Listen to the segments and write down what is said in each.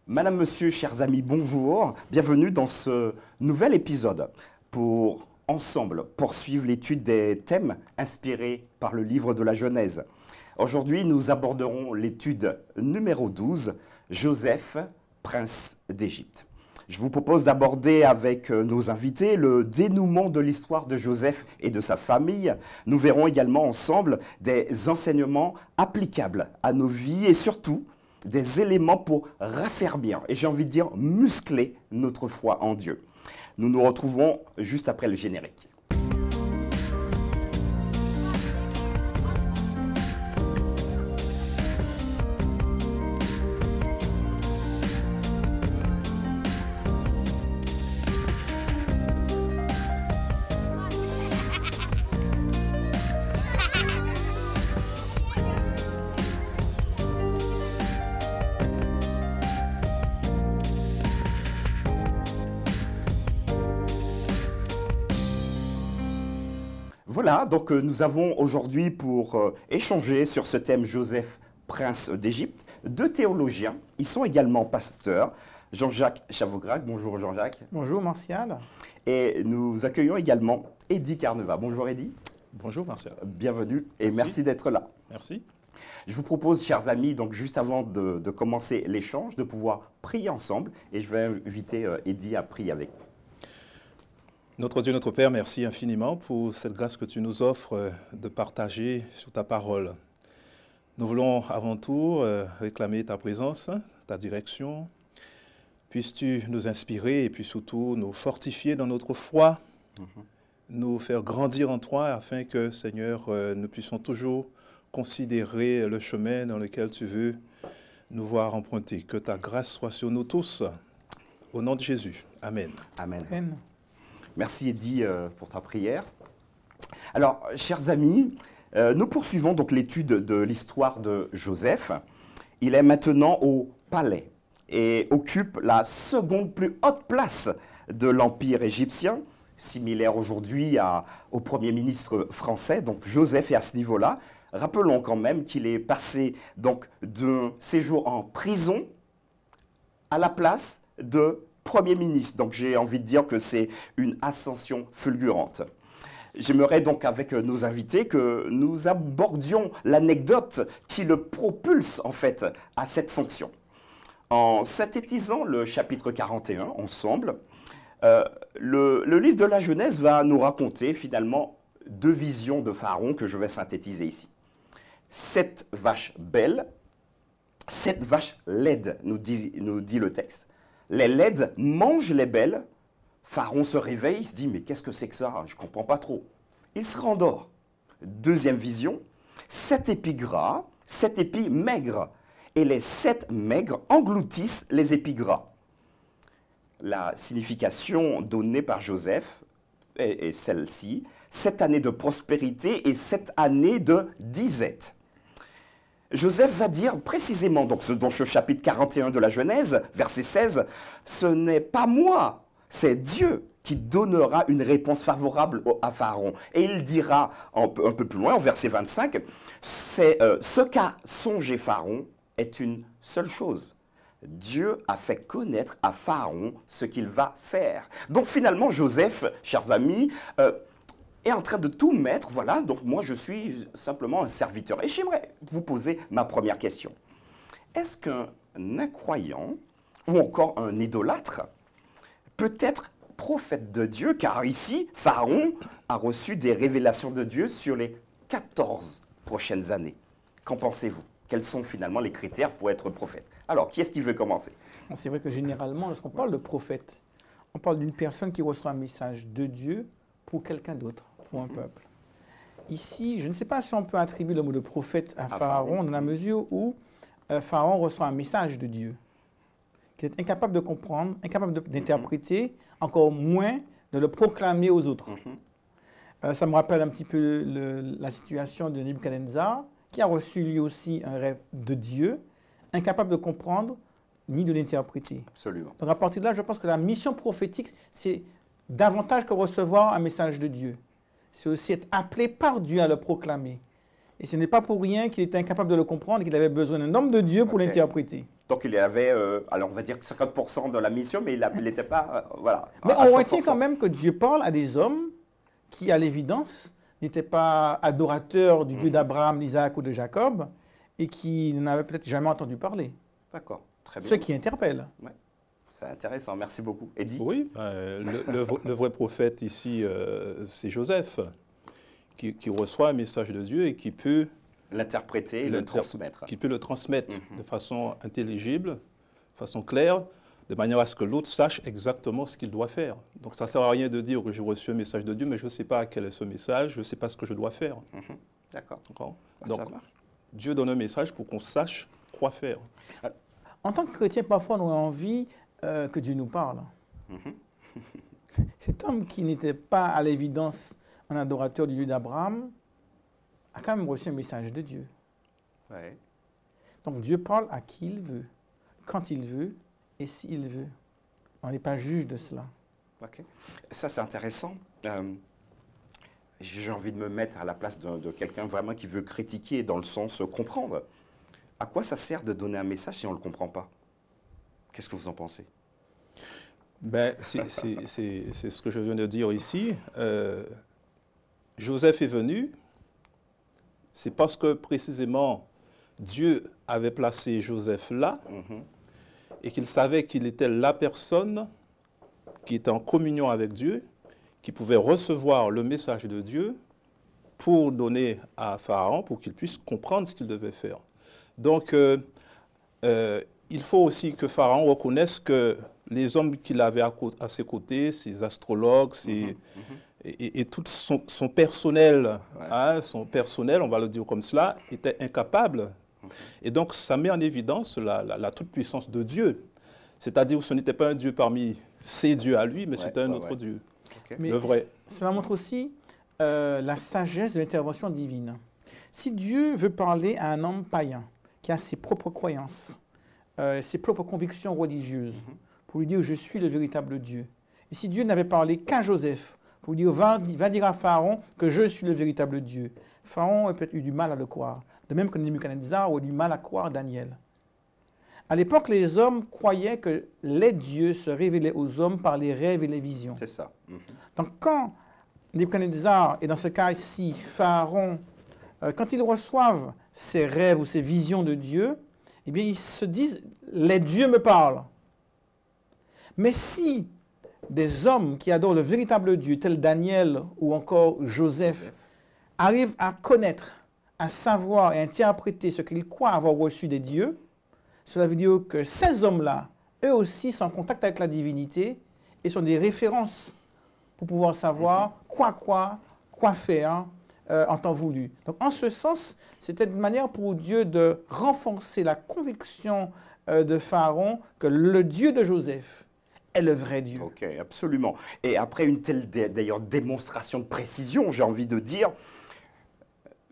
Madame, Monsieur, chers amis, bonjour. Bienvenue dans ce nouvel épisode pour, ensemble, poursuivre l'étude des thèmes inspirés par le livre de la Genèse. Aujourd'hui, nous aborderons l'étude numéro 12, Joseph, prince d'Égypte. Je vous propose d'aborder avec nos invités le dénouement de l'histoire de Joseph et de sa famille. Nous verrons également ensemble des enseignements applicables à nos vies et surtout des éléments pour raffermir, et j'ai envie de dire muscler notre foi en Dieu. Nous nous retrouvons juste après le générique. Voilà, donc nous avons aujourd'hui pour échanger sur ce thème Joseph, prince d'Égypte, deux théologiens. Ils sont également pasteurs. Jean-Jacques Chavograc, bonjour Jean-Jacques. Bonjour Martial. Et nous accueillons également Eddy Carneva. Bonjour Eddy. Bonjour Martial. Bienvenue et merci d'être là. Merci. Je vous propose, chers amis, donc juste avant de commencer l'échange, de pouvoir prier ensemble. Et je vais inviter Eddy à prier avec nous. Notre Dieu, notre Père, merci infiniment pour cette grâce que tu nous offres de partager sur ta parole. Nous voulons avant tout réclamer ta présence, ta direction. Puisses-tu nous inspirer et puis surtout nous fortifier dans notre foi, nous faire grandir en toi afin que, Seigneur, nous puissions toujours considérer le chemin dans lequel tu veux nous voir emprunter. Que ta grâce soit sur nous tous. Au nom de Jésus. Amen. Amen. Amen. Merci Eddy pour ta prière. Alors, chers amis, nous poursuivons donc l'étude de l'histoire de Joseph. Il est maintenant au palais et occupe la seconde plus haute place de l'Empire égyptien, similaire aujourd'hui au Premier ministre français. Donc Joseph est à ce niveau-là. Rappelons quand même qu'il est passé donc d'un séjour en prison à la place de Premier ministre. Donc j'ai envie de dire que c'est une ascension fulgurante. J'aimerais donc avec nos invités que nous abordions l'anecdote qui le propulse en fait à cette fonction. En synthétisant le chapitre 41 ensemble, le livre de la Genèse va nous raconter finalement deux visions de Pharaon que je vais synthétiser ici. 7 vaches belles, 7 vaches laides, nous dit le texte. Les laides mangent les belles. Pharaon se réveille, il se dit « Mais qu'est-ce que c'est que ça? Je ne comprends pas trop. » Il se rendort. Deuxième vision, 7 épis gras, 7 épis maigres. Et les 7 maigres engloutissent les épis gras. La signification donnée par Joseph est celle-ci. 7 années de prospérité et 7 années de disette. Joseph va dire précisément, donc dans ce chapitre 41 de la Genèse, verset 16, « Ce n'est pas moi, c'est Dieu qui donnera une réponse favorable à Pharaon. » Et il dira un peu plus loin, en verset 25, « Ce qu'a songé Pharaon est une seule chose. Dieu a fait connaître à Pharaon ce qu'il va faire. » Donc finalement, Joseph, chers amis, est en train de tout mettre, voilà, donc moi je suis simplement un serviteur. Et j'aimerais vous poser ma première question. Est-ce qu'un incroyant ou encore un idolâtre peut être prophète de Dieu? Car ici, Pharaon a reçu des révélations de Dieu sur les 14 prochaines années. Qu'en pensez-vous? Quels sont finalement les critères pour être prophète? Alors, qui est-ce qui veut commencer? C'est vrai que généralement, lorsqu'on parle de prophète, on parle d'une personne qui reçoit un message de Dieu pour quelqu'un d'autre, pour un peuple. Ici, je ne sais pas si on peut attribuer le mot de prophète à Pharaon dans la mesure où Pharaon reçoit un message de Dieu, qui est incapable de comprendre, incapable d'interpréter, encore moins de le proclamer aux autres. Ça me rappelle un petit peu la situation de Nebuchadnezzar, qui a reçu lui aussi un rêve de Dieu, incapable de comprendre ni de l'interpréter. Absolument. Donc à partir de là, je pense que la mission prophétique, c'est davantage que recevoir un message de Dieu. C'est aussi être appelé par Dieu à le proclamer. Et ce n'est pas pour rien qu'il était incapable de le comprendre et qu'il avait besoin d'un homme de Dieu pour Ok. l'interpréter. Donc il avait, alors on va dire que 50% de la mission, mais il n'était pas, voilà. Mais à on retient 100%. quand même que Dieu parle à des hommes qui, à l'évidence, n'étaient pas adorateurs du Dieu d'Abraham, d'Isaac ou de Jacob et qui n'avaient peut-être jamais entendu parler. D'accord, très bien. Ce qui interpelle. Ouais. C'est intéressant, merci beaucoup. Eddie? Oui, le vrai prophète ici, c'est Joseph, qui reçoit un message de Dieu et qui peut L'interpréter et le transmettre. qui peut le transmettre de façon intelligible, de façon claire, de manière à ce que l'autre sache exactement ce qu'il doit faire. Donc ça ne sert à rien de dire que j'ai reçu un message de Dieu, mais je ne sais pas quel est ce message, je ne sais pas ce que je dois faire. D'accord. D'accord. Ça Donc marche. Dieu donne un message pour qu'on sache quoi faire. En tant que chrétien, parfois, on a envie que Dieu nous parle. Cet homme qui n'était pas, à l'évidence, un adorateur du Dieu d'Abraham, a quand même reçu un message de Dieu. Ouais. Donc Dieu parle à qui il veut, quand il veut et s'il veut. On n'est pas juge de cela. Ok. Ça, c'est intéressant. J'ai envie de me mettre à la place de quelqu'un vraiment qui veut critiquer dans le sens comprendre. À quoi ça sert de donner un message si on ne le comprend pas? Qu'est-ce que vous en pensez? Ben, c'est ce que je viens de dire ici. Joseph est venu, c'est parce que précisément Dieu avait placé Joseph là et qu'il savait qu'il était la personne qui était en communion avec Dieu, qui pouvait recevoir le message de Dieu pour donner à Pharaon, pour qu'il puisse comprendre ce qu'il devait faire. Donc, il faut aussi que Pharaon reconnaisse que les hommes qu'il avait à ses côtés, ses astrologues, et tout son personnel, son personnel, on va le dire comme cela, était incapable. Et donc, ça met en évidence la toute-puissance de Dieu. C'est-à-dire que ce n'était pas un Dieu parmi ses dieux à lui, mais c'était un autre Dieu, Mais le vrai. Cela montre aussi la sagesse de l'intervention divine. Si Dieu veut parler à un homme païen qui a ses propres croyances, ses propres convictions religieuses, pour lui dire « je suis le véritable Dieu », et si Dieu n'avait parlé qu'à Joseph, pour lui dire « va dire à Pharaon que je suis le véritable Dieu », Pharaon a peut-être eu du mal à le croire, de même que Nebuchadnezzar a eu du mal à croire Daniel. À l'époque, les hommes croyaient que les dieux se révélaient aux hommes par les rêves et les visions. C'est ça. Donc quand Nebuchadnezzar, et dans ce cas-ci, Pharaon, quand ils reçoivent ces rêves ou ces visions de Dieu, eh bien ils se disent « les dieux me parlent ». Mais si des hommes qui adorent le véritable Dieu, tels Daniel ou encore Joseph, arrivent à connaître, à savoir et à interpréter ce qu'ils croient avoir reçu des dieux, cela veut dire que ces hommes-là, eux aussi, sont en contact avec la divinité et sont des références pour pouvoir savoir quoi croire, quoi faire en temps voulu. Donc, en ce sens, c'était une manière pour Dieu de renforcer la conviction de Pharaon que le Dieu de Joseph est le vrai Dieu. Ok, absolument. Et après une telle, d'ailleurs, démonstration de précision, j'ai envie de dire,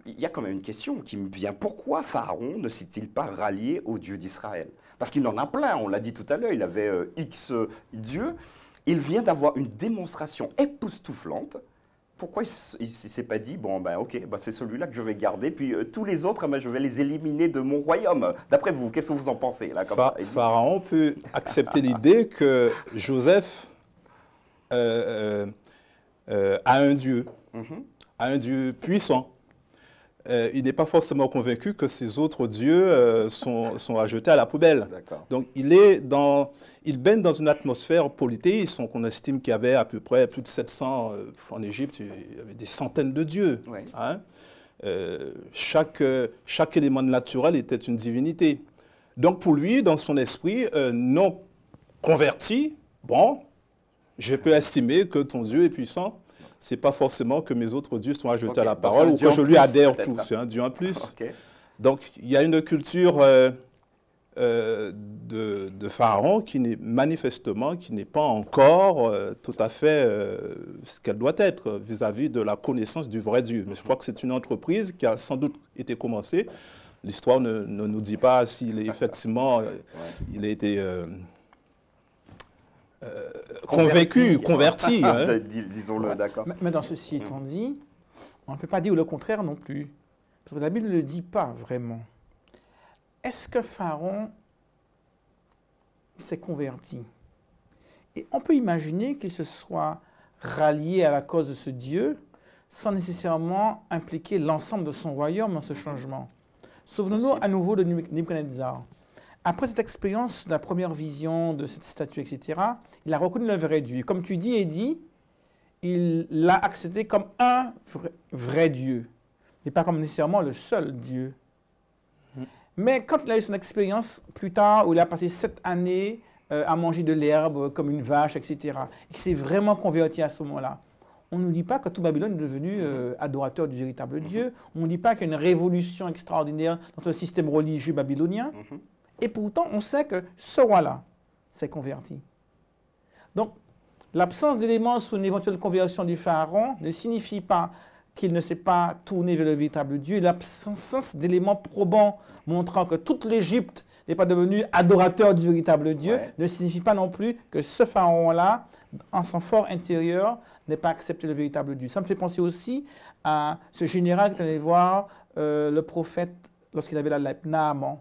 il y a quand même une question qui me vient. Pourquoi Pharaon ne s'est-il pas rallié au Dieu d'Israël? Parce qu'il en a plein, on l'a dit tout à l'heure, il avait X dieux. Il vient d'avoir une démonstration époustouflante. Pourquoi il ne s'est pas dit, bon, ben ok, ben, c'est celui-là que je vais garder, puis tous les autres, ben, je vais les éliminer de mon royaume. D'après vous, qu'est-ce que vous en pensez là, comme ça, Pharaon peut accepter l'idée que Joseph a un Dieu, a un Dieu puissant. Il n'est pas forcément convaincu que ces autres dieux sont à jeter à la poubelle. Donc il baigne dans une atmosphère polythéiste. On estime qu'il y avait à peu près plus de 700 en Égypte, il y avait des centaines de dieux. Oui. Hein. Chaque élément naturel était une divinité. Donc pour lui, dans son esprit non converti, bon, je peux estimer que ton Dieu est puissant. Ce n'est pas forcément que mes autres dieux sont à jeter à la parole ou que je lui adhère tout. C'est un Dieu en plus. Donc, il y a une culture de Pharaon qui n'est manifestement, qui n'est pas encore tout à fait ce qu'elle doit être vis-à-vis de la connaissance du vrai Dieu. Mais je crois que c'est une entreprise qui a sans doute été commencée. L'histoire ne nous dit pas s'il est effectivement, il a été... converti. Disons-le, d'accord. Mais dans ceci étant dit, on ne peut pas dire le contraire non plus. Parce que la Bible ne le dit pas vraiment. Est-ce que Pharaon s'est converti? Et on peut imaginer qu'il se soit rallié à la cause de ce Dieu sans nécessairement impliquer l'ensemble de son royaume dans ce changement. Souvenons-nous à nouveau de Nebuchadnezzar. Après cette expérience de la première vision de cette statue, etc., il a reconnu le vrai Dieu. Comme tu dis, Eddie, il l'a accepté comme un vrai Dieu, et pas comme nécessairement le seul Dieu. Mais quand il a eu son expérience plus tard, où il a passé 7 années à manger de l'herbe comme une vache, etc., et qu'il s'est vraiment converti à ce moment-là, on ne nous dit pas que tout Babylone est devenu adorateur du véritable Dieu. On ne nous dit pas qu'il y a une révolution extraordinaire dans le système religieux babylonien. Et pourtant, on sait que ce roi-là s'est converti. Donc, l'absence d'éléments sur une éventuelle conversion du pharaon ne signifie pas qu'il ne s'est pas tourné vers le véritable Dieu. L'absence d'éléments probants montrant que toute l'Égypte n'est pas devenue adorateur du véritable Dieu ne signifie pas non plus que ce pharaon-là, en son fort intérieur, n'ait pas accepté le véritable Dieu. Ça me fait penser aussi à ce général qui allait voir le prophète lorsqu'il avait la lèpre, Naaman.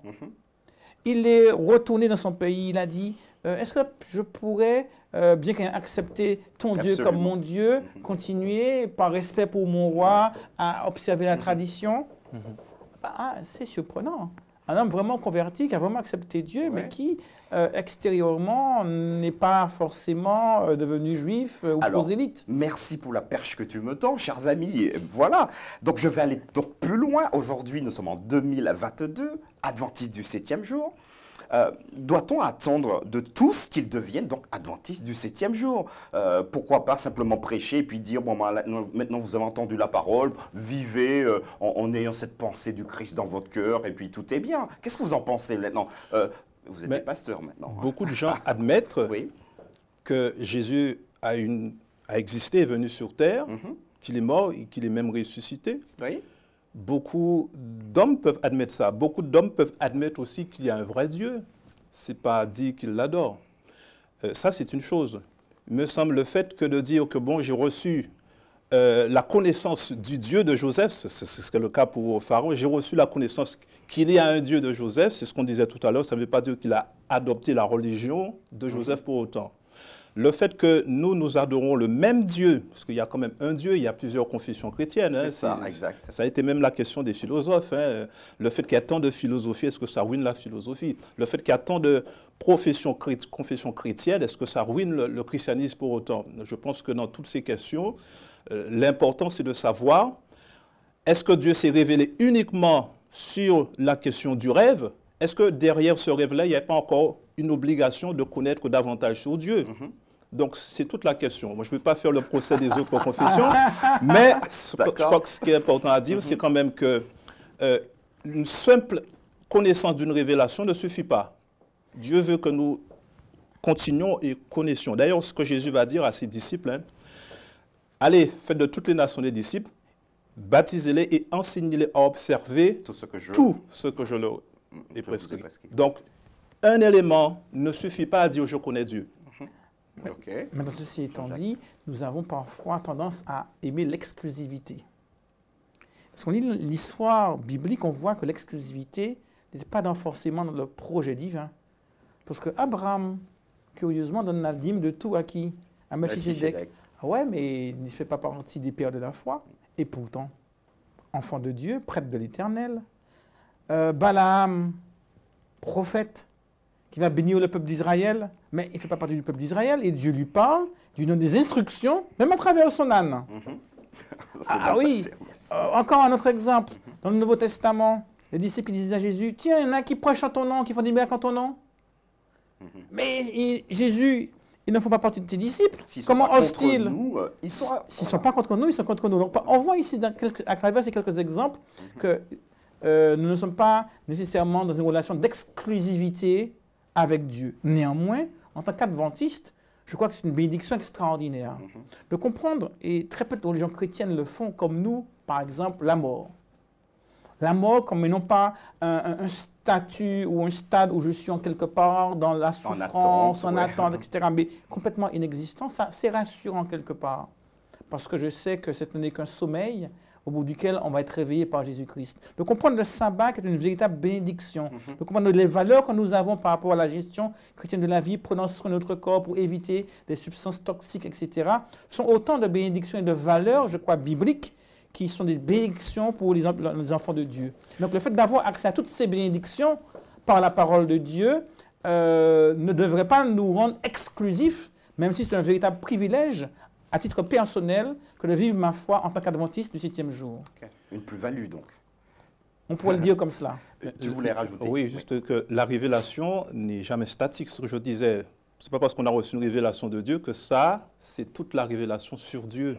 Il est retourné dans son pays, il a dit, est-ce que je pourrais, bien qu'il ait accepté ton Dieu comme mon Dieu, continuer par respect pour mon roi à observer la tradition? C'est surprenant. Un homme vraiment converti, qui a vraiment accepté Dieu, mais qui, extérieurement, n'est pas forcément devenu juif ou prosélyte. Merci pour la perche que tu me tends, chers amis. Et voilà. Donc, je vais aller donc plus loin. Aujourd'hui, nous sommes en 2022, adventistes du 7e jour. Doit-on attendre de tous qu'ils deviennent donc adventistes du 7e jour? Pourquoi pas simplement prêcher et puis dire, bon, maintenant vous avez entendu la parole, vivez en ayant cette pensée du Christ dans votre cœur et puis tout est bien. Qu'est-ce que vous en pensez maintenant? Vous êtes des pasteurs maintenant. Beaucoup de gens admettent que Jésus a existé, est venu sur terre, qu'il est mort et qu'il est même ressuscité. Beaucoup d'hommes peuvent admettre ça. Beaucoup d'hommes peuvent admettre aussi qu'il y a un vrai Dieu. Ce n'est pas dit qu'ils l'adorent. Ça, c'est une chose. Il me semble le fait que de dire que, bon, j'ai reçu la connaissance du Dieu de Joseph, c'est le cas pour Pharaon, j'ai reçu la connaissance qu'il y a un Dieu de Joseph, c'est ce qu'on disait tout à l'heure, ça ne veut pas dire qu'il a adopté la religion de Joseph pour autant. Le fait que nous adorons le même Dieu, parce qu'il y a quand même un Dieu, il y a plusieurs confessions chrétiennes. C'est ça, exact. Ça a été même la question des philosophes. Le fait qu'il y a tant de philosophie, est-ce que ça ruine la philosophie? Le fait qu'il y a tant de confessions chrétiennes, est-ce que ça ruine le christianisme pour autant? Je pense que dans toutes ces questions, l'important c'est de savoir, est-ce que Dieu s'est révélé uniquement sur la question du rêve? Est-ce que derrière ce rêve-là, il n'y a pas encore une obligation de connaître davantage sur Dieu? Donc, c'est toute la question. Moi, je ne vais pas faire le procès des autres confessions, mais je crois que ce qui est important à dire, c'est quand même que une simple connaissance d'une révélation ne suffit pas. Dieu veut que nous continuions et connaissions. D'ailleurs, ce que Jésus va dire à ses disciples, allez, faites de toutes les nations des disciples, baptisez-les et enseignez-les à observer tout ce que je leur ai prescrit. Donc, un élément ne suffit pas à dire je connais Dieu. Maintenant, ceci étant dit, nous avons parfois tendance à aimer l'exclusivité. Parce qu'on lit l'histoire biblique, on voit que l'exclusivité n'était pas forcément dans le projet divin. Parce que Abraham, curieusement, donne la dîme de tout à qui? À Melchisédek. Ah ouais, mais il ne fait pas partie des pères de la foi. Et pourtant, enfant de Dieu, prêtre de l'Éternel. Balaam, prophète, qui va bénir le peuple d'Israël, mais il ne fait pas partie du peuple d'Israël, et Dieu lui parle, lui donne des instructions, même à travers son âne. Encore un autre exemple, dans le Nouveau Testament, les disciples disent à Jésus, tiens, il y en a qui prêchent en ton nom, qui font des miracles en ton nom. Mais Jésus, ils ne font pas partie de tes disciples. Comment osent-ils? S'ils ne sont pas contre nous, ils sont contre nous. Donc, on voit ici, à travers ces quelques exemples, que nous ne sommes pas nécessairement dans une relation d'exclusivité avec Dieu. Néanmoins, en tant qu'adventiste, je crois que c'est une bénédiction extraordinaire de comprendre, et très peu de religions chrétiennes le font comme nous, par exemple, la mort. La mort comme non pas un statut ou un stade où je suis en quelque part dans la souffrance, en attente, etc., mais complètement inexistant, ça c'est rassurant quelque part. Parce que je sais que ce n'est qu'un sommeil au bout duquel on va être réveillé par Jésus-Christ. De comprendre le sabbat qui est une véritable bénédiction. De comprendre les valeurs que nous avons par rapport à la gestion chrétienne de la vie, prenant soin de notre corps pour éviter des substances toxiques, etc. sont autant de bénédictions et de valeurs, je crois, bibliques, qui sont des bénédictions pour les enfants de Dieu. Donc le fait d'avoir accès à toutes ces bénédictions par la parole de Dieu ne devrait pas nous rendre exclusifs, même si c'est un véritable privilège à titre personnel que de vivre ma foi en tant qu'adventiste du 7e jour. Okay. Une plus-value donc. On pourrait le dire comme cela. Tu voulais rajouter? Oui, juste que la révélation n'est jamais statique. Ce que je disais, ce n'est pas parce qu'on a reçu une révélation de Dieu que ça, c'est toute la révélation sur Dieu.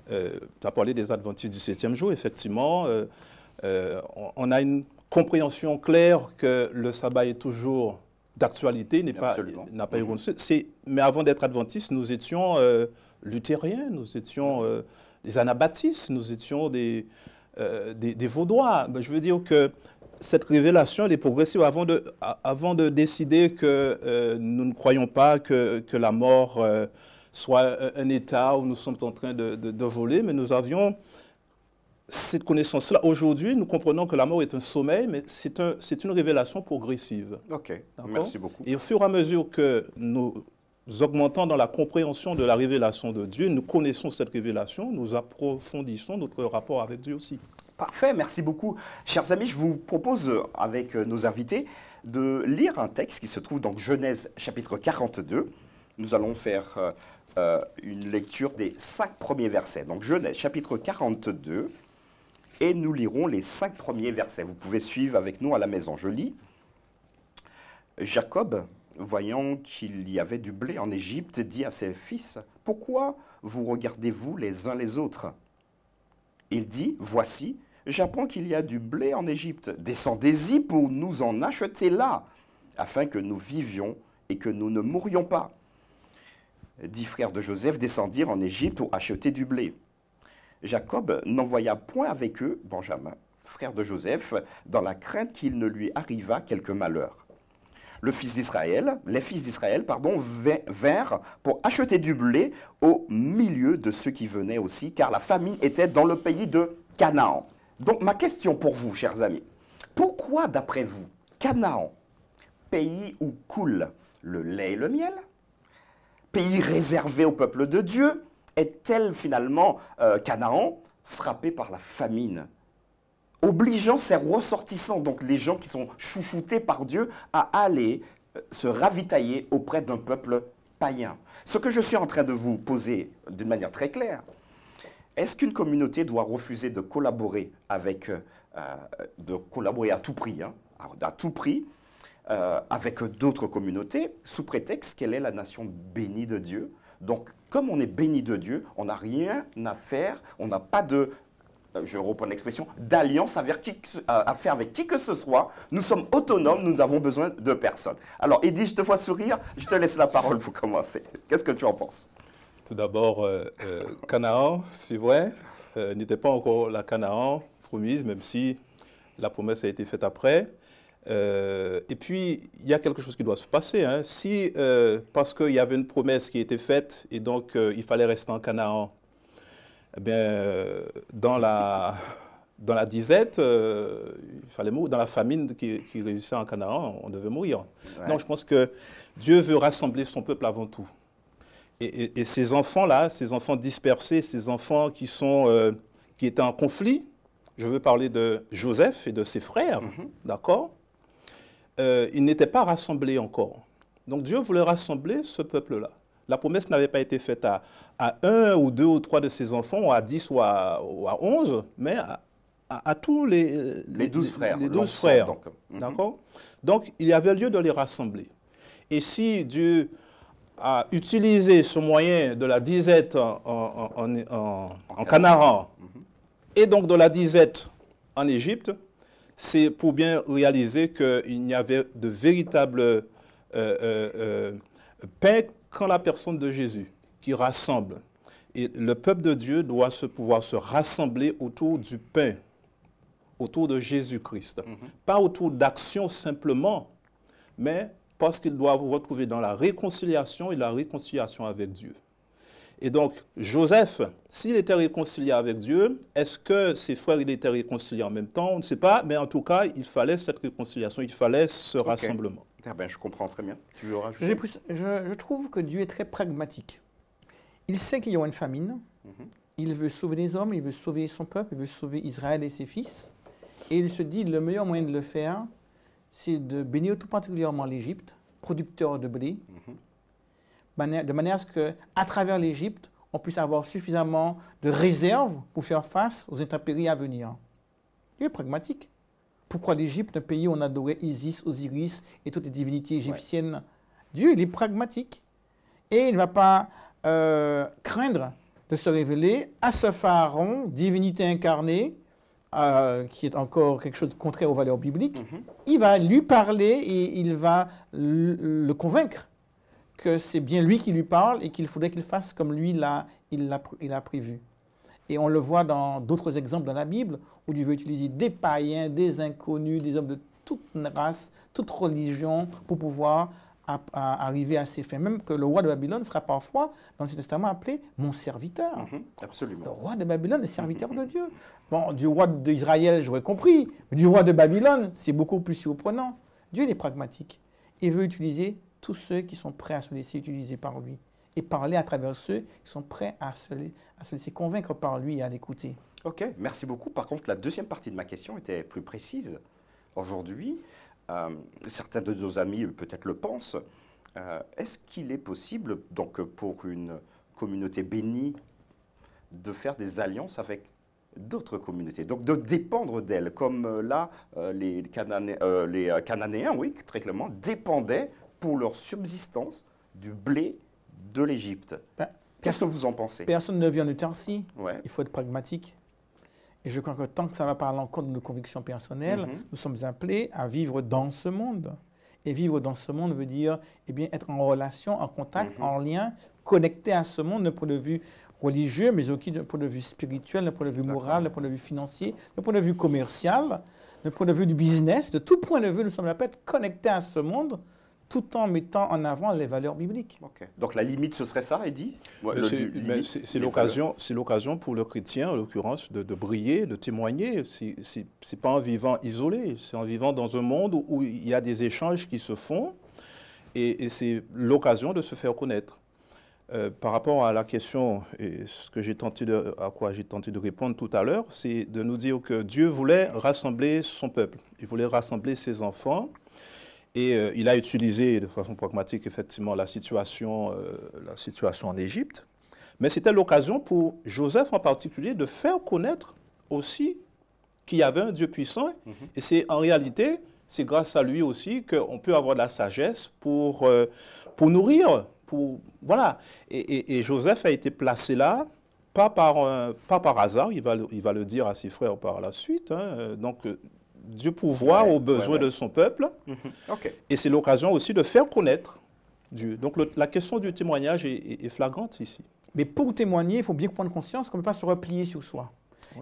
Tu as parlé des adventistes du 7e jour, effectivement. On a une compréhension claire que le sabbat est toujours d'actualité, n'a pas eu mais avant d'être adventistes, nous étions luthériens, nous étions des anabaptistes, nous étions des vaudois. Je veux dire que cette révélation, elle est progressive. Avant de décider que nous ne croyons pas que la mort soit un état où nous sommes en train de voler, mais nous avions cette connaissance-là. Aujourd'hui, nous comprenons que la mort est un sommeil, mais c'est une révélation progressive. Ok, merci beaucoup. Et au fur et à mesure que nous augmentons dans la compréhension de la révélation de Dieu, nous connaissons cette révélation, nous approfondissons notre rapport avec Dieu aussi. Parfait, merci beaucoup. Chers amis, je vous propose, avec nos invités, de lire un texte qui se trouve dans Genèse chapitre 42. Nous allons faire une lecture des 5 premiers versets. Donc Genèse chapitre 42. Et nous lirons les 5 premiers versets. Vous pouvez suivre avec nous à la maison. Je lis. Jacob, voyant qu'il y avait du blé en Égypte, dit à ses fils, « Pourquoi vous regardez-vous les uns les autres ?» Il dit, « Voici, j'apprends qu'il y a du blé en Égypte. Descendez-y pour nous en acheter là, afin que nous vivions et que nous ne mourions pas. » 10 frères de Joseph descendirent en Égypte pour acheter du blé. Jacob n'envoya point avec eux Benjamin, frère de Joseph, dans la crainte qu'il ne lui arrivât quelque malheur. Les fils d'Israël, vinrent pour acheter du blé au milieu de ceux qui venaient aussi, car la famine était dans le pays de Canaan. Donc ma question pour vous, chers amis, pourquoi d'après vous, Canaan, pays où coule le lait et le miel, pays réservé au peuple de Dieu, est-elle finalement, Canaan, frappée par la famine, obligeant ses ressortissants, donc les gens qui sont chouchoutés par Dieu, à aller se ravitailler auprès d'un peuple païen? Ce que je suis en train de vous poser d'une manière très claire, est-ce qu'une communauté doit refuser de collaborer avec, de collaborer à tout prix, avec d'autres communautés, sous prétexte qu'elle est la nation bénie de Dieu? Donc, comme on est béni de Dieu, on n'a rien à faire, on n'a pas de, je reprends l'expression, d'alliance à faire avec qui que ce soit. Nous sommes autonomes, nous n'avons besoin de personne. Alors, Eddy, je te vois sourire, je te laisse la parole pour commencer. Qu'est-ce que tu en penses? Tout d'abord, Canaan, c'est vrai, n'était pas encore la Canaan promise, même si la promesse a été faite après. Et puis, il y a quelque chose qui doit se passer. Hein. Si, parce qu'il y avait une promesse qui a été faite et donc il fallait rester en Canaan, eh bien, dans la disette, il fallait mourir. Dans la famine qui réussissait en Canaan, on devait mourir. Ouais. Donc, je pense que Dieu veut rassembler son peuple avant tout. Et ces enfants-là, ces enfants dispersés, ces enfants qui étaient en conflit, je veux parler de Joseph et de ses frères, d'accord? Ils n'étaient pas rassemblés encore. Donc Dieu voulait rassembler ce peuple-là. La promesse n'avait pas été faite à 1 ou 2 ou 3 de ses enfants, ou à 10 ou à 11, mais à tous les 12 frères. Les 12 frères. D'accord? Donc il y avait lieu de les rassembler. Et si Dieu a utilisé ce moyen de la disette en Canaan, et donc de la disette en Égypte, c'est pour bien réaliser qu'il n'y avait de véritable pain qu'en la personne de Jésus, qui rassemble. Et le peuple de Dieu doit pouvoir se rassembler autour du pain, autour de Jésus-Christ. Pas autour d'actions simplement, mais parce qu'ils doivent retrouver dans la réconciliation et la réconciliation avec Dieu. Et donc, Joseph, s'il était réconcilié avec Dieu, est-ce que ses frères étaient réconciliés en même temps? On ne sait pas, mais en tout cas, il fallait cette réconciliation, il fallait ce rassemblement. Ah ben, je comprends très bien. Tu veux rajouter? Je trouve que Dieu est très pragmatique. Il sait qu'il y aura une famine. Il veut sauver les hommes, il veut sauver son peuple, il veut sauver Israël et ses fils. Et il se dit, le meilleur moyen de le faire, c'est de bénir tout particulièrement l'Égypte, producteur de blé, de manière à ce qu'à travers l'Égypte, on puisse avoir suffisamment de réserves pour faire face aux intempéries à venir. Dieu est pragmatique. Pourquoi l'Égypte, un pays où on adorait Isis, Osiris et toutes les divinités égyptiennes? Dieu, il est pragmatique. Et il ne va pas craindre de se révéler à ce pharaon, divinité incarnée, qui est encore quelque chose de contraire aux valeurs bibliques. Il va lui parler et il va le convaincre que c'est bien lui qui lui parle et qu'il faudrait qu'il fasse comme lui il l'a prévu. Et on le voit dans d'autres exemples dans la Bible, où Dieu veut utiliser des païens, des inconnus, des hommes de toute race, toute religion, pour pouvoir arriver à ses fins. Même que le roi de Babylone sera parfois, dans l'Ancien Testament, appelé « mon serviteur ». Absolument. Le roi de Babylone est serviteur de Dieu. Bon, du roi d'Israël, j'aurais compris, mais du roi de Babylone, c'est beaucoup plus surprenant. Dieu, il est pragmatique. Il veut utiliser tous ceux qui sont prêts à se laisser utiliser par lui et parler à travers ceux qui sont prêts à se laisser convaincre par lui et à l'écouter. Ok, merci beaucoup. Par contre, la deuxième partie de ma question était plus précise. Aujourd'hui, certains de nos amis peut-être le pensent, est-ce qu'il est possible, donc, pour une communauté bénie, de faire des alliances avec d'autres communautés, donc de dépendre d'elles, comme là, les Cananéens, oui, très clairement, dépendaient pour leur subsistance du blé de l'Égypte. Qu'est-ce que vous en pensez? Personne ne vient de Tarsis. Ouais. Il faut être pragmatique. Et je crois que tant que ça va pas à l'encontre de nos convictions personnelles, nous sommes appelés à vivre dans ce monde. Et vivre dans ce monde veut dire être en relation, en contact, en lien, connecté à ce monde, d'un point de vue religieux, mais aussi d'un point de vue spirituel, d'un point de vue moral, d'un point de vue financier, d'un point de vue commercial, d'un point de vue du business. De tout point de vue, nous sommes appelés à être connectés à ce monde, tout en mettant en avant les valeurs bibliques. Okay. Donc la limite, ce serait ça, Eddy? C'est l'occasion pour le chrétien, en l'occurrence, de briller, de témoigner. Ce n'est pas en vivant isolé, c'est en vivant dans un monde où il y a des échanges qui se font et c'est l'occasion de se faire connaître. Par rapport à la question, et à quoi j'ai tenté de répondre tout à l'heure, c'est de nous dire que Dieu voulait rassembler son peuple, il voulait rassembler ses enfants. Et il a utilisé de façon pragmatique, effectivement, la situation en Égypte. Mais c'était l'occasion pour Joseph en particulier de faire connaître aussi qu'il y avait un Dieu puissant. Et c'est en réalité, c'est grâce à lui aussi qu'on peut avoir de la sagesse pour nourrir. Voilà. Et Joseph a été placé là, pas par hasard, il va le dire à ses frères par la suite. Donc, Dieu pourvoit aux besoins de son peuple. Okay. Et c'est l'occasion aussi de faire connaître Dieu. Donc la question du témoignage est flagrante ici. Mais pour témoigner, il faut bien prendre conscience qu'on ne peut pas se replier sur soi.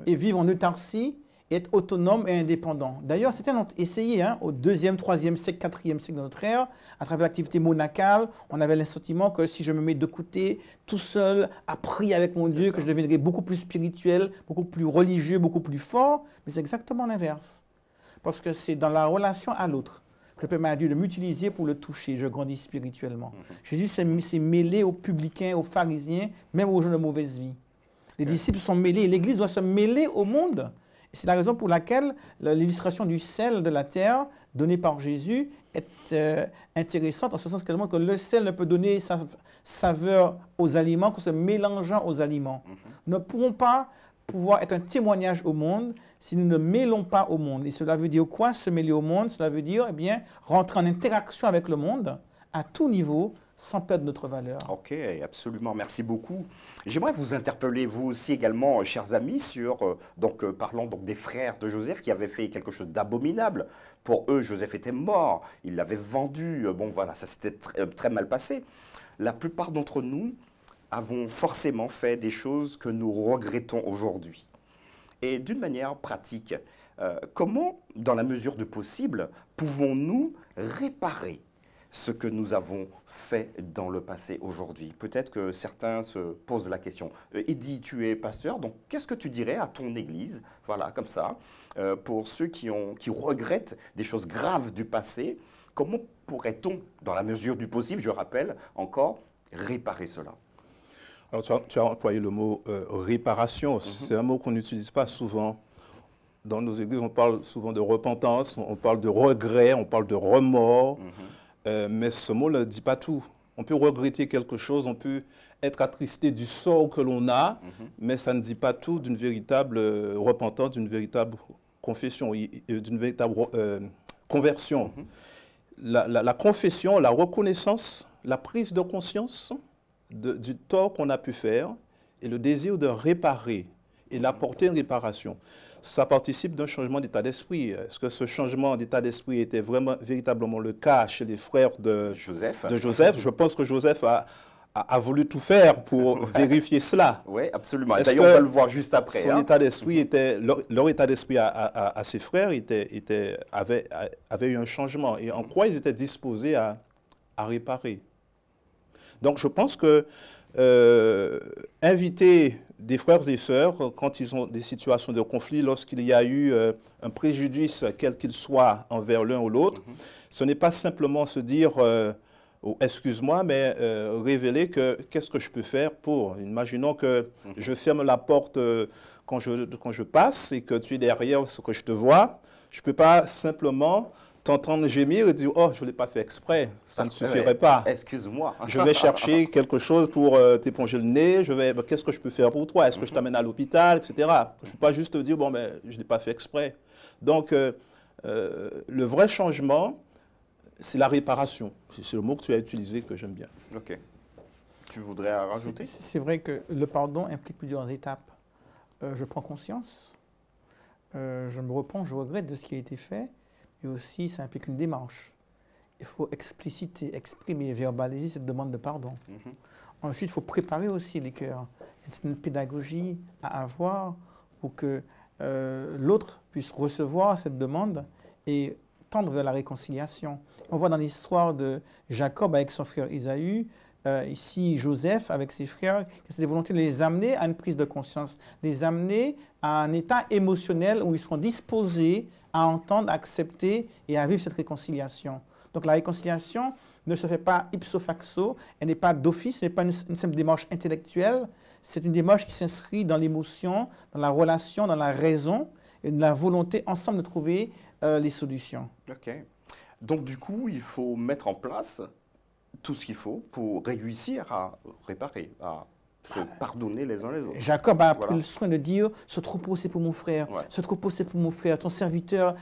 Et vivre en autarcie, et être autonome et indépendant. D'ailleurs, certains ont essayé, au 2e, 3e siècle, 4e siècle de notre ère, à travers l'activité monacale, on avait le sentiment que si je me mets de côté, tout seul, à prier avec mon Dieu, que je deviendrais beaucoup plus spirituel, beaucoup plus religieux, beaucoup plus fort. Mais c'est exactement l'inverse. Parce que c'est dans la relation à l'autre que le Père m'a dit de m'utiliser pour le toucher. Je grandis spirituellement. Jésus s'est mêlé aux publicains, aux pharisiens, même aux gens de mauvaise vie. Les disciples sont mêlés. L'Église doit se mêler au monde. Et c'est la raison pour laquelle l'illustration du sel de la terre donnée par Jésus est intéressante, en ce sens qu'elle montre que le sel ne peut donner sa saveur aux aliments qu'en se mélangeant aux aliments. Nous ne pourrons pas pouvoir être un témoignage au monde si nous ne mêlons pas au monde. Et cela veut dire quoi, se mêler au monde? Cela veut dire rentrer en interaction avec le monde à tout niveau, sans perdre notre valeur. Ok, absolument, merci beaucoup. J'aimerais vous interpeller, vous aussi également, chers amis, sur, parlons donc des frères de Joseph qui avaient fait quelque chose d'abominable. Pour eux, Joseph était mort, ils l'avaient vendu, bon voilà, ça s'était très mal passé. La plupart d'entre nous avons forcément fait des choses que nous regrettons aujourd'hui. Et d'une manière pratique, comment, dans la mesure du possible, pouvons-nous réparer ce que nous avons fait dans le passé aujourd'hui? Peut-être que certains se posent la question. Eddy, tu es pasteur, donc qu'est-ce que tu dirais à ton église, voilà, comme ça, pour ceux qui regrettent des choses graves du passé? Comment pourrait-on, dans la mesure du possible, je rappelle encore, réparer cela? Alors, tu as employé le mot réparation. C'est un mot qu'on n'utilise pas souvent. Dans nos églises, on parle souvent de repentance, on parle de regret, on parle de remords, mais ce mot ne dit pas tout. On peut regretter quelque chose, on peut être attristé du sort que l'on a, mais ça ne dit pas tout d'une véritable repentance, d'une véritable confession, d'une véritable conversion. La confession, la reconnaissance, la prise de conscience du tort qu'on a pu faire et le désir de réparer et d'apporter une réparation. Ça participe d'un changement d'état d'esprit. Est-ce que ce changement d'état d'esprit était véritablement le cas chez les frères de Joseph? Je pense que Joseph a voulu tout faire pour vérifier cela. Oui, absolument. D'ailleurs, on va le voir juste après. Son état d'esprit leur état d'esprit à ses frères avait eu un changement. Et en quoi ils étaient disposés à réparer? Donc, je pense que inviter des frères et sœurs, quand ils ont des situations de conflit, lorsqu'il y a eu un préjudice, quel qu'il soit, envers l'un ou l'autre, ce n'est pas simplement se dire oh, excuse-moi, mais révéler qu'est-ce que je peux faire pour. Imaginons que je ferme la porte quand je passe et que tu es derrière ce que je te vois. Je ne peux pas simplement t'entendre gémir et dire « Oh, je ne l'ai pas fait exprès, ça ne suffirait pas. Excuse-moi. Je vais chercher quelque chose pour t'éponger le nez, qu'est-ce que je peux faire pour toi? Est-ce que je t'amène à l'hôpital, etc. » Je ne peux pas juste te dire « Bon, mais je ne l'ai pas fait exprès. » Donc, le vrai changement, c'est la réparation. C'est le mot que tu as utilisé que j'aime bien. Ok. Tu voudrais rajouter? C'est vrai que le pardon implique plusieurs étapes. Je prends conscience, je me repens, je regrette de ce qui a été fait. Et aussi, ça implique une démarche. Il faut expliciter, exprimer, verbaliser cette demande de pardon. Ensuite, il faut préparer aussi les cœurs. C'est une pédagogie à avoir pour que l'autre puisse recevoir cette demande et tendre vers la réconciliation. On voit dans l'histoire de Jacob avec son frère Ésaü, ici Joseph avec ses frères, c'est des volontés de les amener à une prise de conscience, les amener à un état émotionnel où ils seront disposés à entendre, à accepter et à vivre cette réconciliation. Donc la réconciliation ne se fait pas ipso facto, elle n'est pas d'office, ce n'est pas une simple démarche intellectuelle, c'est une démarche qui s'inscrit dans l'émotion, dans la relation, dans la raison et dans la volonté ensemble de trouver les solutions. Ok. Donc du coup, il faut mettre en place tout ce qu'il faut pour réussir à réparer, à se pardonner les uns les autres. Jacob a pris le soin de dire « Ce troupeau, c'est pour mon frère. Ce troupeau, c'est pour mon frère. Ton serviteur,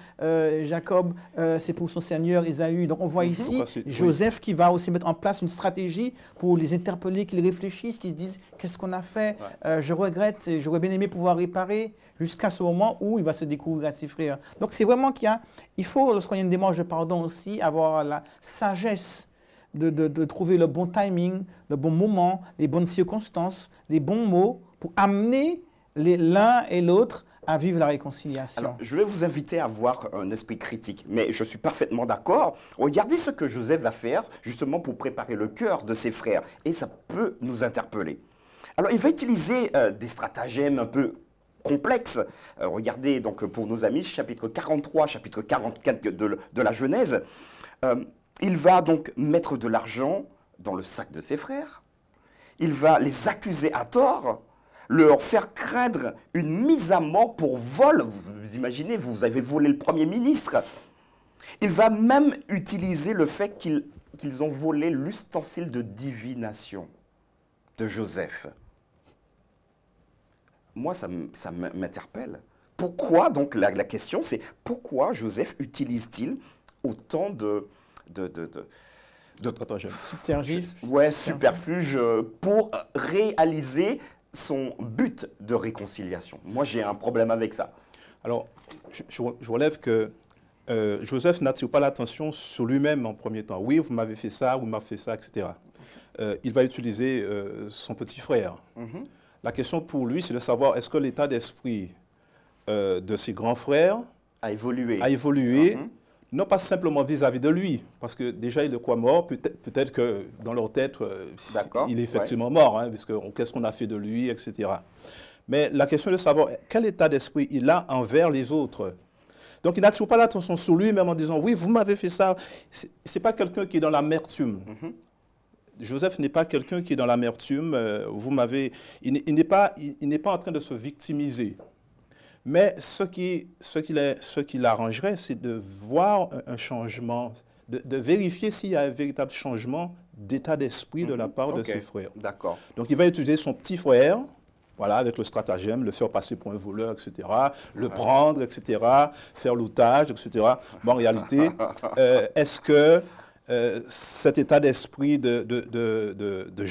Jacob, c'est pour son seigneur, Ésaü. » Donc, on voit ici Joseph qui va aussi mettre en place une stratégie pour les interpeller, qu'ils réfléchissent, qu'ils se disent « Qu'est-ce qu'on a fait? Je regrette, j'aurais bien aimé pouvoir réparer. » Jusqu'à ce moment où il va se découvrir à ses frères. Donc, c'est vraiment il faut, lorsqu'on y a une démarche de pardon aussi, avoir la sagesse de trouver le bon timing, le bon moment, les bonnes circonstances, les bons mots pour amener l'un et l'autre à vivre la réconciliation. Alors, je vais vous inviter à avoir un esprit critique, mais je suis parfaitement d'accord. Regardez ce que Joseph va faire justement pour préparer le cœur de ses frères et ça peut nous interpeller. Alors, il va utiliser des stratagèmes un peu complexes. Regardez donc pour nos amis, chapitre 43, chapitre 44 de la Genèse. Il va donc mettre de l'argent dans le sac de ses frères. Il va les accuser à tort, leur faire craindre une mise à mort pour vol. Vous imaginez, vous avez volé le Premier ministre. Il va même utiliser le fait qu'ils ont volé l'ustensile de divination de Joseph. Moi, ça m'interpelle. Pourquoi, donc la question c'est, pourquoi Joseph utilise-t-il autant de superfuge pour réaliser son but de réconciliation? Moi, j'ai un problème avec ça. Alors, je relève que Joseph n'attire pas l'attention sur lui-même en premier temps. Oui, vous m'avez fait ça, vous m'avez fait ça, etc. Il va utiliser son petit frère. La question pour lui, c'est de savoir est-ce que l'état d'esprit de ses grands frères a évolué non pas simplement vis-à-vis de lui, parce que déjà il est quoi mort, peut-être que dans leur tête, il est effectivement mort, hein, puisque qu'est-ce qu'on a fait de lui, etc. Mais la question est de savoir quel état d'esprit il a envers les autres. Donc il n'attire pas l'attention sur lui, même en disant, oui, vous m'avez fait ça. Ce n'est pas quelqu'un qui est dans l'amertume. Joseph n'est pas quelqu'un qui est dans l'amertume. Il n'est pas en train de se victimiser. Mais ce qui l'arrangerait, c'est de voir un changement, de vérifier s'il y a un véritable changement d'état d'esprit de la part de ses frères. D'accord. Donc il va utiliser son petit frère, voilà, avec le stratagème, le faire passer pour un voleur, etc., le prendre, etc., faire l'outage, etc. Bon, en réalité, est-ce que cet état d'esprit de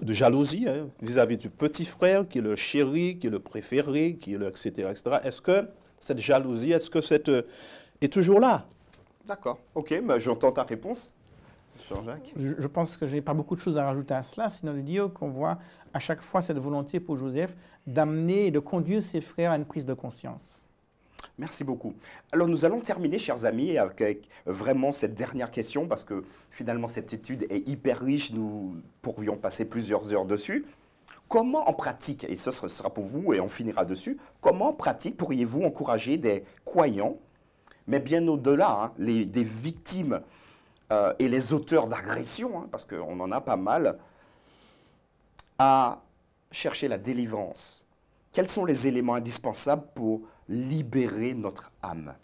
jalousie, hein, vis-à-vis du petit frère, qui est le chéri, qui est le préféré, qui est le etc., etc., est-ce que cette jalousie, est toujours là? D'accord. Ok, bah, j'entends ta réponse. Jean-Jacques? Je pense que je n'ai pas beaucoup de choses à rajouter à cela, sinon de dire qu'on voit à chaque fois cette volonté pour Joseph d'amener et de conduire ses frères à une prise de conscience. Merci beaucoup. Alors nous allons terminer, chers amis, avec vraiment cette dernière question, parce que finalement cette étude est hyper riche, nous pourrions passer plusieurs heures dessus. Comment en pratique, et ce sera pour vous et on finira dessus, comment en pratique pourriez-vous encourager des croyants, mais bien au-delà, hein, des victimes et les auteurs d'agressions, hein, parce qu'on en a pas mal, à chercher la délivrance? Quels sont les éléments indispensables pour libérer notre âme?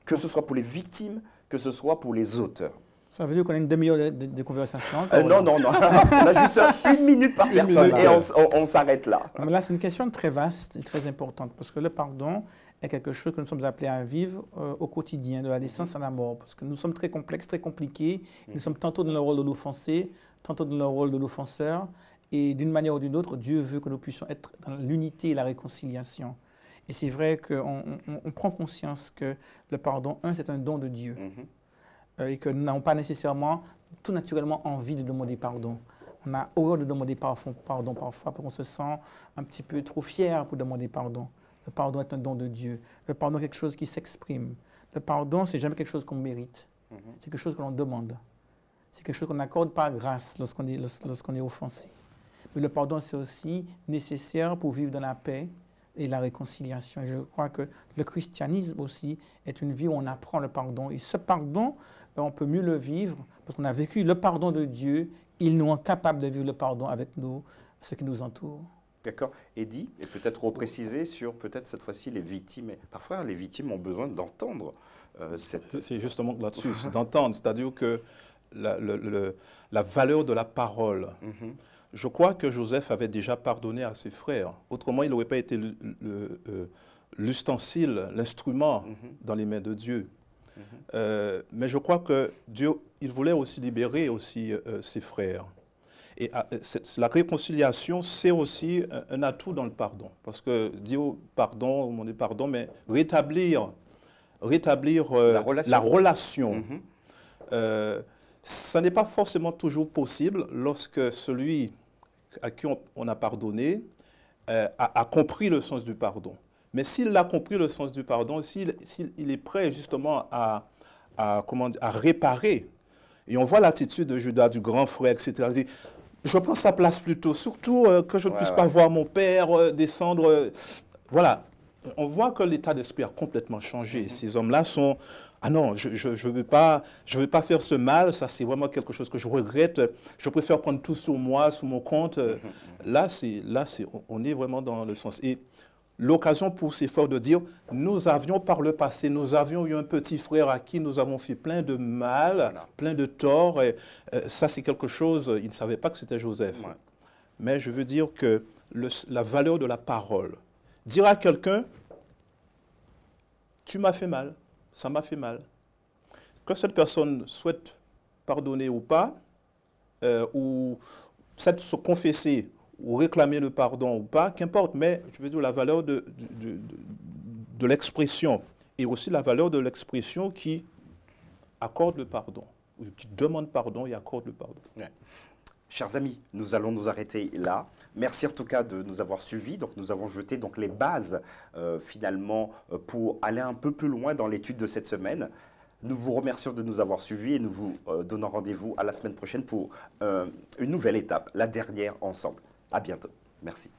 Que ce soit pour les victimes, que ce soit pour les auteurs. Ça veut dire qu'on a une demi-heure de conversation. Non. On a juste 1 minute par personne et on s'arrête là. Mais là, c'est une question très vaste et très importante parce que le pardon est quelque chose que nous sommes appelés à vivre au quotidien, de la naissance à la mort. Parce que nous sommes très complexes, très compliqués. Nous sommes tantôt dans le rôle de l'offensé, tantôt dans le rôle de l'offenseur. Et d'une manière ou d'une autre, Dieu veut que nous puissions être dans l'unité et la réconciliation. Et c'est vrai qu'on prend conscience que le pardon, c'est un don de Dieu. Et que nous n'avons pas nécessairement, tout naturellement, envie de demander pardon. On a horreur de demander pardon parfois, parce qu'on se sent un petit peu trop fier pour demander pardon. Le pardon est un don de Dieu. Le pardon est quelque chose qui s'exprime. Le pardon, c'est jamais quelque chose qu'on mérite. C'est quelque chose que l'on demande. C'est quelque chose qu'on n'accorde pas grâce lorsqu'on est offensé. Mais le pardon, c'est aussi nécessaire pour vivre dans la paix et la réconciliation. Et je crois que le christianisme aussi est une vie où on apprend le pardon. Et ce pardon, on peut mieux le vivre parce qu'on a vécu le pardon de Dieu. Il nous rend capable de vivre le pardon avec nous, ceux qui nous entourent. D'accord. Eddy, et peut-être repréciser sur peut-être cette fois-ci les victimes. Parfois, les victimes ont besoin d'entendre cette... C'est justement là-dessus, d'entendre. C'est-à-dire que la valeur de la parole... Je crois que Joseph avait déjà pardonné à ses frères. Autrement, il n'aurait pas été l'ustensile, l'instrument dans les mains de Dieu. Mais je crois que Dieu, il voulait aussi libérer aussi ses frères. Et la réconciliation, c'est aussi un atout dans le pardon. Parce que dire pardon, demander pardon, mais rétablir la relation. Ça n'est pas forcément toujours possible lorsque celui à qui on a pardonné a compris le sens du pardon. Mais s'il a compris le sens du pardon, s'il est prêt justement à réparer, et on voit l'attitude de Judas, du grand frère, etc. Il dit, je prends sa place plutôt, surtout que je ne puisse pas voir mon père descendre. Voilà, on voit que l'état d'esprit a complètement changé. Ces hommes-là sont... Ah non, je ne veux pas faire ce mal, ça c'est vraiment quelque chose que je regrette, je préfère prendre tout sur moi, sur mon compte. Là, on est vraiment dans le sens. Et l'occasion pour ces frères de dire, nous avions par le passé, nous avions eu un petit frère à qui nous avons fait plein de mal, plein de tort. Et, ça c'est quelque chose, ils ne savaient pas que c'était Joseph. Mais je veux dire que la valeur de la parole, dire à quelqu'un, tu m'as fait mal. Ça m'a fait mal. Que cette personne souhaite pardonner ou pas, ou souhaite se confesser ou réclamer le pardon ou pas, qu'importe, mais je veux dire la valeur de l'expression et aussi la valeur de l'expression qui accorde le pardon, ou qui demande pardon et accorde le pardon. Chers amis, nous allons nous arrêter là. Merci en tout cas de nous avoir suivis. Donc, nous avons jeté donc, les bases finalement pour aller un peu plus loin dans l'étude de cette semaine. Nous vous remercions de nous avoir suivis et nous vous donnons rendez-vous à la semaine prochaine pour une nouvelle étape, la dernière ensemble. À bientôt. Merci.